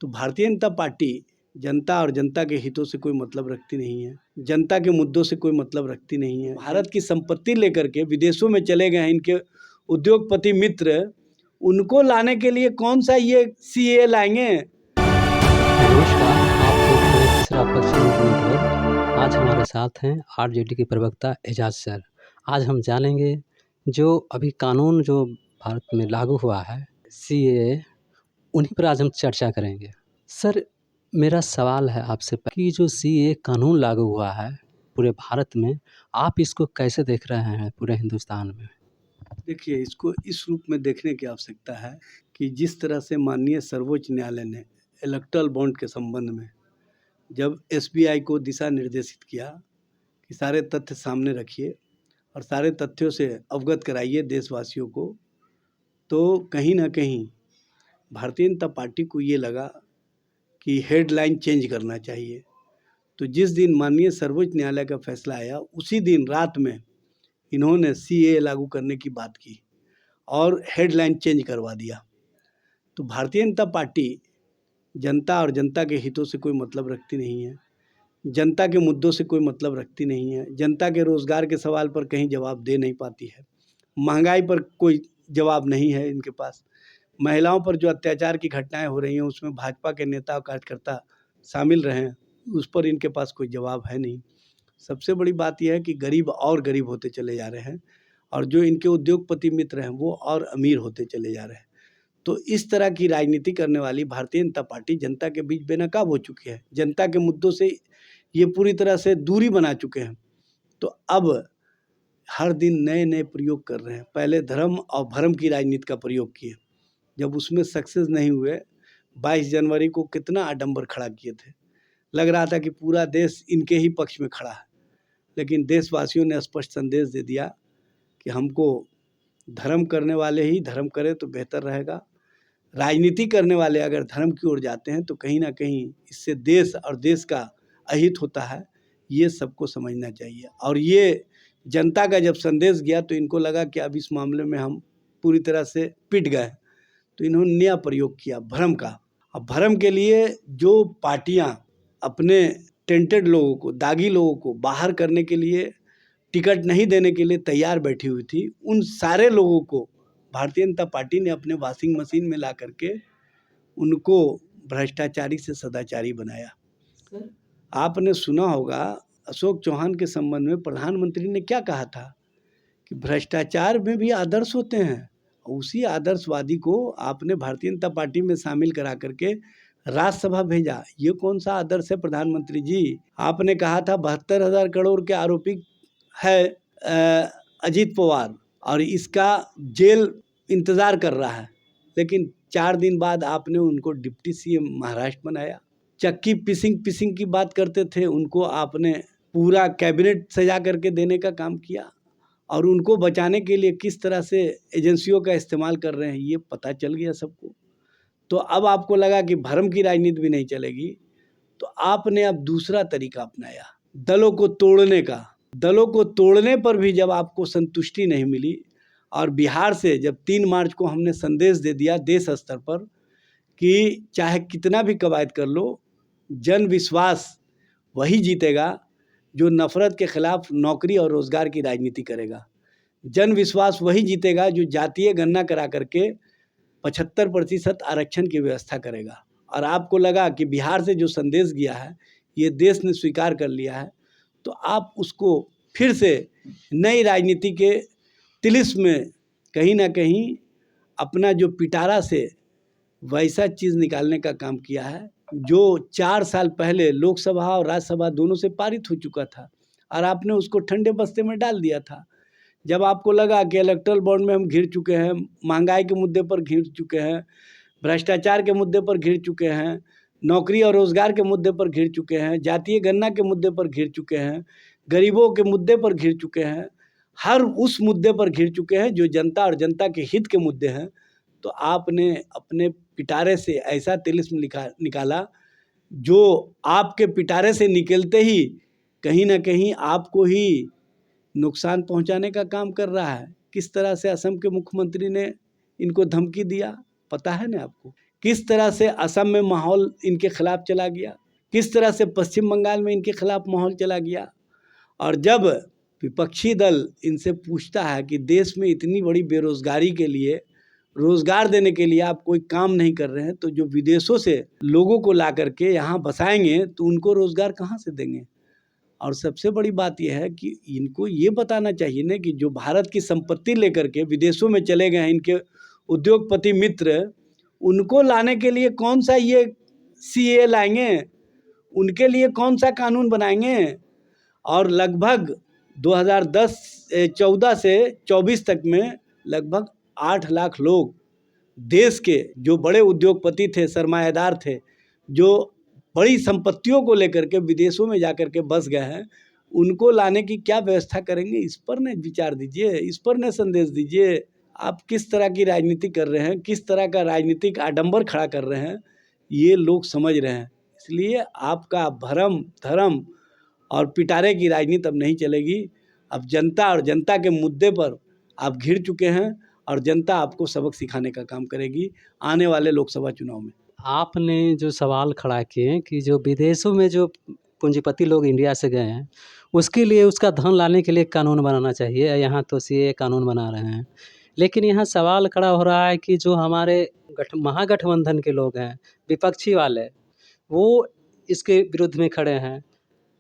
तो भारतीय जनता पार्टी जनता और जनता के हितों से कोई मतलब रखती नहीं है, जनता के मुद्दों से कोई मतलब रखती नहीं है। भारत की संपत्ति लेकर के विदेशों में चले गए हैं इनके उद्योगपति मित्र, उनको लाने के लिए कौन सा ये सीए लाएंगे। नमस्कार, आप देख रहे हैं तीसरा पक्ष न्यूज नेटवर्क। आज हमारे साथ हैं आरजेडी के प्रवक्ता एजाज सर। आज हम जानेंगे जो अभी कानून जो भारत में लागू हुआ है सीएए, उन्हीं पर आज हम चर्चा करेंगे। सर, मेरा सवाल है आपसे कि जो सीएए कानून लागू हुआ है पूरे भारत में, आप इसको कैसे देख रहे हैं पूरे हिंदुस्तान में? देखिए, इसको इस रूप में देखने की आवश्यकता है कि जिस तरह से माननीय सर्वोच्च न्यायालय ने इलेक्टोरल बॉन्ड के संबंध में जब एसबीआई को दिशा निर्देशित किया कि सारे तथ्य सामने रखिए और सारे तथ्यों से अवगत कराइए देशवासियों को, तो कहीं ना कहीं भारतीय जनता पार्टी को ये लगा कि हेडलाइन चेंज करना चाहिए। तो जिस दिन माननीय सर्वोच्च न्यायालय का फैसला आया, उसी दिन रात में इन्होंने सीएए लागू करने की बात की और हेडलाइन चेंज करवा दिया। तो भारतीय जनता पार्टी जनता और जनता के हितों से कोई मतलब रखती नहीं है, जनता के मुद्दों से कोई मतलब रखती नहीं है, जनता के रोज़गार के सवाल पर कहीं जवाब दे नहीं पाती है, महंगाई पर कोई जवाब नहीं है इनके पास, महिलाओं पर जो अत्याचार की घटनाएं हो रही हैं उसमें भाजपा के नेता और कार्यकर्ता शामिल रहे हैं, उस पर इनके पास कोई जवाब है नहीं। सबसे बड़ी बात यह है कि गरीब और गरीब होते चले जा रहे हैं और जो इनके उद्योगपति मित्र हैं वो और अमीर होते चले जा रहे हैं। तो इस तरह की राजनीति करने वाली भारतीय जनता पार्टी जनता के बीच बेनकाब हो चुकी है, जनता के मुद्दों से ये पूरी तरह से दूरी बना चुके हैं। तो अब हर दिन नए नए प्रयोग कर रहे हैं। पहले धर्म और भरम की राजनीति का प्रयोग किए, जब उसमें सक्सेस नहीं हुए 22 जनवरी को कितना आडंबर खड़ा किए थे, लग रहा था कि पूरा देश इनके ही पक्ष में खड़ा है। लेकिन देशवासियों ने स्पष्ट संदेश दे दिया कि हमको धर्म करने वाले ही धर्म करें तो बेहतर रहेगा, राजनीति करने वाले अगर धर्म की ओर जाते हैं तो कहीं ना कहीं इससे देश और देश का अहित होता है, ये सबको समझना चाहिए। और ये जनता का जब संदेश गया तो इनको लगा कि अब इस मामले में हम पूरी तरह से पिट गए, तो इन्होंने नया प्रयोग किया भ्रम का। अब भ्रम के लिए जो पार्टियां अपने टेंटेड लोगों को, दागी लोगों को बाहर करने के लिए, टिकट नहीं देने के लिए तैयार बैठी हुई थी, उन सारे लोगों को भारतीय जनता पार्टी ने अपने वॉशिंग मशीन में ला करके उनको भ्रष्टाचारी से सदाचारी बनाया। आपने सुना होगा अशोक चौहान के संबंध में प्रधानमंत्री ने क्या कहा था कि भ्रष्टाचार में भी आदर्श होते हैं। उसी आदर्शवादी को आपने भारतीय जनता पार्टी में शामिल करा करके राज्यसभा भेजा। ये कौन सा आदर्श है प्रधानमंत्री जी? आपने कहा था 72,000 करोड़ के आरोपी है अजीत पवार और इसका जेल इंतज़ार कर रहा है, लेकिन 4 दिन बाद आपने उनको डिप्टी सीएम महाराष्ट्र बनाया। चक्की पिसिंग की बात करते थे, उनको आपने पूरा कैबिनेट सजा करके देने का काम किया और उनको बचाने के लिए किस तरह से एजेंसियों का इस्तेमाल कर रहे हैं ये पता चल गया सबको। तो अब आपको लगा कि भरम की राजनीति भी नहीं चलेगी, तो आपने अब दूसरा तरीका अपनाया दलों को तोड़ने का। दलों को तोड़ने पर भी जब आपको संतुष्टि नहीं मिली और बिहार से जब 3 मार्च को हमने संदेश दे दिया देश स्तर पर कि चाहे कितना भी कवायद कर लो, जन विश्वास वही जीतेगा जो नफरत के खिलाफ नौकरी और रोजगार की राजनीति करेगा। जन विश्वास वही जीतेगा जो जातीय गणना करा करके 75% आरक्षण की व्यवस्था करेगा। और आपको लगा कि बिहार से जो संदेश गया है ये देश ने स्वीकार कर लिया है, तो आप उसको फिर से नई राजनीति के तिलिस्म में कहीं ना कहीं अपना जो पिटारा से वैसा चीज़ निकालने का काम किया है जो 4 साल पहले लोकसभा और राज्यसभा दोनों से पारित हो चुका था और आपने उसको ठंडे बस्ते में डाल दिया था। जब आपको लगा कि इलेक्टोरल बॉन्ड में हम घिर चुके हैं, महंगाई के मुद्दे पर घिर चुके हैं, भ्रष्टाचार के मुद्दे पर घिर चुके हैं, नौकरी और रोजगार के मुद्दे पर घिर चुके हैं, जातीय गणना के मुद्दे पर घिर चुके हैं, गरीबों के मुद्दे पर घिर चुके हैं, हर उस मुद्दे पर घिर चुके हैं जो जनता और जनता के हित के मुद्दे हैं, तो आपने अपने पिटारे से ऐसा तिलिस्म निकाला जो आपके पिटारे से निकलते ही कहीं ना कहीं आपको ही नुकसान पहुंचाने का काम कर रहा है। किस तरह से असम के मुख्यमंत्री ने इनको धमकी दिया पता है ना आपको, किस तरह से असम में माहौल इनके खिलाफ चला गया, किस तरह से पश्चिम बंगाल में इनके खिलाफ माहौल चला गया। और जब विपक्षी दल इनसे पूछता है कि देश में इतनी बड़ी बेरोजगारी के लिए, रोजगार देने के लिए आप कोई काम नहीं कर रहे हैं, तो जो विदेशों से लोगों को ला करके यहाँ बसाएंगे तो उनको रोजगार कहाँ से देंगे। और सबसे बड़ी बात यह है कि इनको ये बताना चाहिए ना कि जो भारत की संपत्ति लेकर के विदेशों में चले गए हैं इनके उद्योगपति मित्र, उनको लाने के लिए कौन सा ये CA लाएंगे, उनके लिए कौन सा कानून बनाएंगे। और लगभग 2014 से 24 तक में लगभग 8 लाख लोग देश के जो बड़े उद्योगपति थे, सरमायादार थे, जो बड़ी संपत्तियों को लेकर के विदेशों में जाकर के बस गए हैं, उनको लाने की क्या व्यवस्था करेंगे, इस पर न विचार दीजिए, इस पर न संदेश दीजिए। आप किस तरह की राजनीति कर रहे हैं, किस तरह का राजनीतिक आडंबर खड़ा कर रहे हैं, ये लोग समझ रहे हैं। इसलिए आपका भरम धर्म और पिटारे की राजनीति अब नहीं चलेगी। अब जनता और जनता के मुद्दे पर आप घिर चुके हैं और जनता आपको सबक सिखाने का काम करेगी आने वाले लोकसभा चुनाव में। आपने जो सवाल खड़ा किए कि जो विदेशों में जो पूंजीपति लोग इंडिया से गए हैं, उसके लिए उसका धन लाने के लिए कानून बनाना चाहिए। यहाँ तो CA कानून बना रहे हैं, लेकिन यहाँ सवाल खड़ा हो रहा है कि जो हमारे महागठबंधन के लोग हैं, विपक्षी वाले, वो इसके विरुद्ध में खड़े हैं।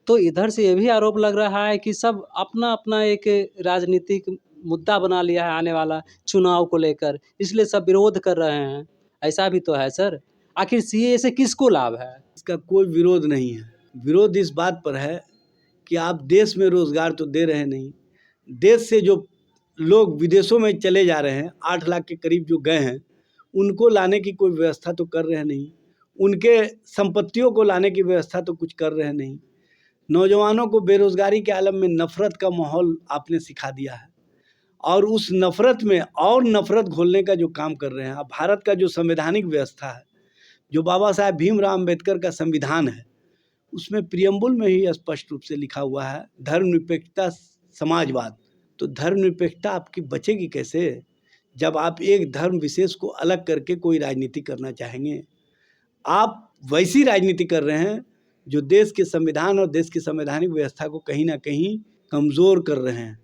तो इधर से ये भी आरोप लग रहा है कि सब अपना अपना एक राजनीतिक मुद्दा बना लिया है आने वाला चुनाव को लेकर, इसलिए सब विरोध कर रहे हैं। ऐसा भी तो है सर। आखिर CA से किसको लाभ है? इसका कोई विरोध नहीं है। विरोध इस बात पर है कि आप देश में रोजगार तो दे रहे नहीं। देश से जो लोग विदेशों में चले जा रहे हैं, 8 लाख के करीब जो गए हैं, उनको लाने की कोई व्यवस्था तो कर रहे नहीं। उनके संपत्तियों को लाने की व्यवस्था तो कुछ कर रहे नहीं। नौजवानों को बेरोजगारी के आलम में नफरत का माहौल आपने सिखा दिया है और उस नफरत में और नफरत घोलने का जो काम कर रहे हैं। अब भारत का जो संवैधानिक व्यवस्था है, जो बाबा साहेब भीमराव अम्बेडकर का संविधान है, उसमें प्रियम्बुल में ही स्पष्ट रूप से लिखा हुआ है धर्मनिरपेक्षता समाजवाद। तो धर्मनिरपेक्षता आपकी बचेगी कैसे जब आप एक धर्म विशेष को अलग करके कोई राजनीति करना चाहेंगे। आप वैसी राजनीति कर रहे हैं जो देश के संविधान और देश की संवैधानिक व्यवस्था को कहीं ना कहीं कमज़ोर कर रहे हैं।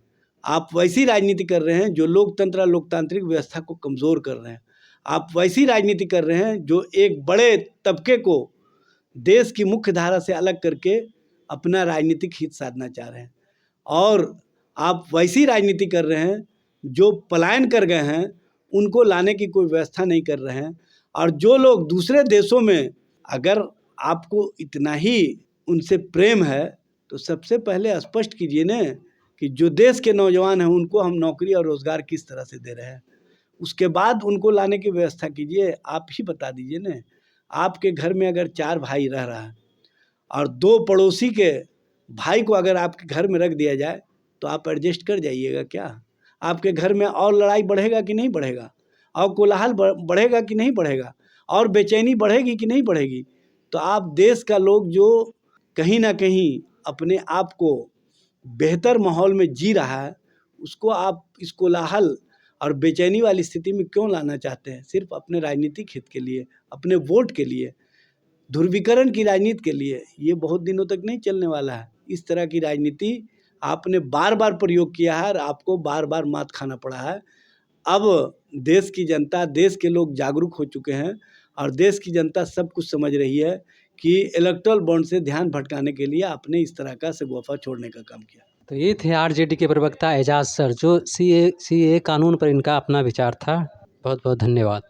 आप वैसी राजनीति कर रहे हैं जो लोकतंत्र और लोकतांत्रिक व्यवस्था को कमज़ोर कर रहे हैं। आप वैसी राजनीति कर रहे हैं जो एक बड़े तबके को देश की मुख्य धारा से अलग करके अपना राजनीतिक हित साधना चाह रहे हैं। और आप वैसी राजनीति कर रहे हैं जो पलायन कर गए हैं, उनको लाने की कोई व्यवस्था नहीं कर रहे हैं। और जो लोग दूसरे देशों में, अगर आपको इतना ही उनसे प्रेम है तो सबसे पहले स्पष्ट कीजिए न कि जो देश के नौजवान हैं उनको हम नौकरी और रोज़गार किस तरह से दे रहे हैं, उसके बाद उनको लाने की व्यवस्था कीजिए। आप ही बता दीजिए न। आपके घर में अगर 4 भाई रह रहा है और 2 पड़ोसी के भाई को अगर आपके घर में रख दिया जाए तो आप एडजस्ट कर जाइएगा क्या? आपके घर में और लड़ाई बढ़ेगा कि नहीं बढ़ेगा? और कोलाहल बढ़ेगा कि नहीं बढ़ेगा? और बेचैनी बढ़ेगी कि नहीं बढ़ेगी? तो आप देश का लोग जो कहीं ना कहीं अपने आप को बेहतर माहौल में जी रहा है, उसको आप इस कोलाहल और बेचैनी वाली स्थिति में क्यों लाना चाहते हैं? सिर्फ अपने राजनीतिक हित के लिए, अपने वोट के लिए, ध्रुवीकरण की राजनीति के लिए। ये बहुत दिनों तक नहीं चलने वाला है। इस तरह की राजनीति आपने बार बार प्रयोग किया है और आपको बार बार मात खाना पड़ा है। अब देश की जनता, देश के लोग जागरूक हो चुके हैं और देश की जनता सब कुछ समझ रही है कि इलेक्टोरल बॉन्ड से ध्यान भटकाने के लिए आपने इस तरह का शगुफ़ा छोड़ने का काम किया। तो ये थे RJD के प्रवक्ता एजाज सर, जो CA कानून पर इनका अपना विचार था। बहुत बहुत धन्यवाद।